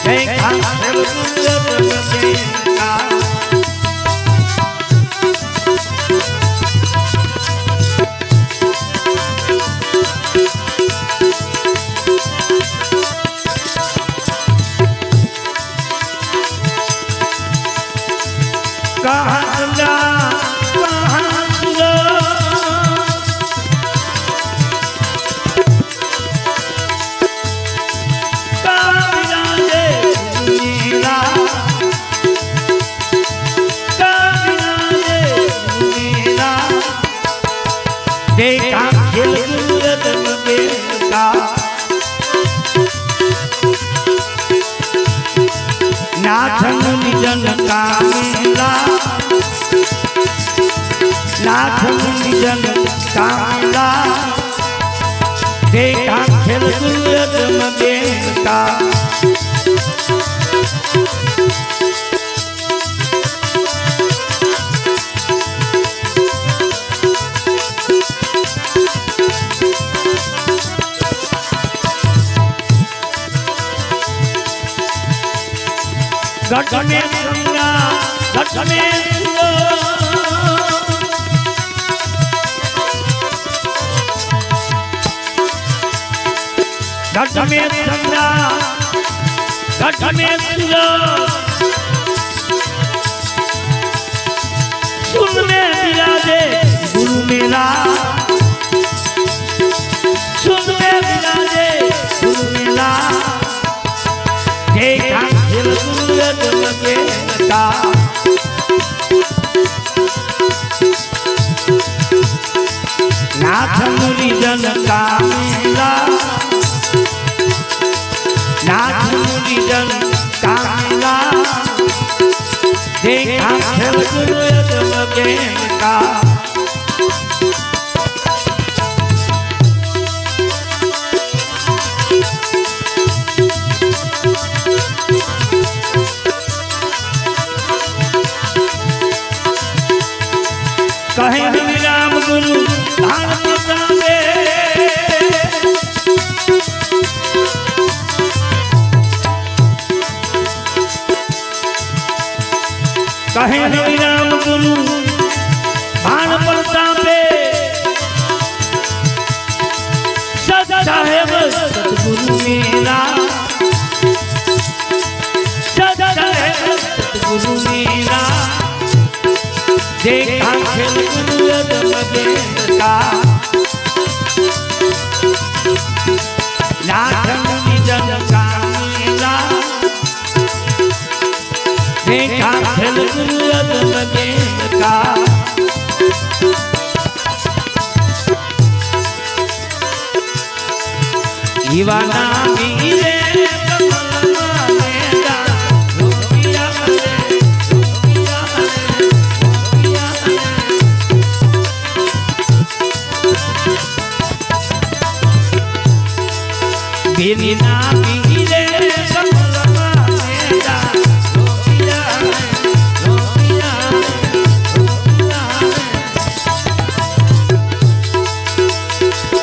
देखा खेल बेटा देखा खेल बेटा नाथन निजन का मेला नाथन निजन का मेला देखा खेल बेटा घट में गंगा घट में घट में गंगा घट में सुन में विराजे गुरु मेरा सुन में विराजे गुरु मेरा देखा बेटा नाथ मुनिजन का मेला नाथ मुनिजन का मेला देखा खेल बेटा कहे राम गुरु धान बतावे कहे राम गुरु धान बतावे सत साहेब सतगुरु मेरा सत साहेब सतगुरु मेरा देखा खेल बेटा नाथन निजन का मेला देखा खेल बेटा दीवाना मीरे बिना मीरे कमलमा मेरा रोपिया रोपिया रोपिया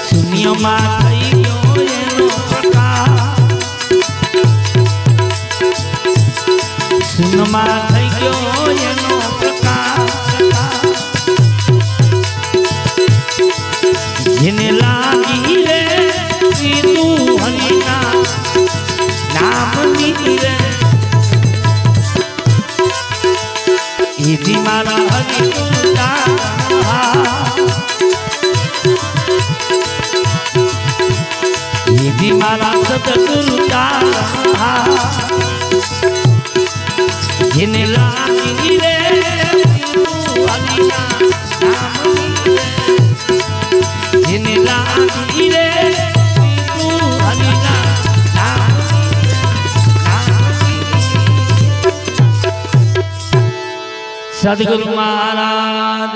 सुनियो माई क्यों ये नो प्रकार सुन माई क्यों ये नो प्रकार जिन्हें लागी रे तू हरिना नाम नीरे इति मारा हरि तुला इति मारा सतगुरु का जिन्हें लागी रे तू हरिना नाम नीरे जिन्हें लागी रे सद्गुरु महाराज।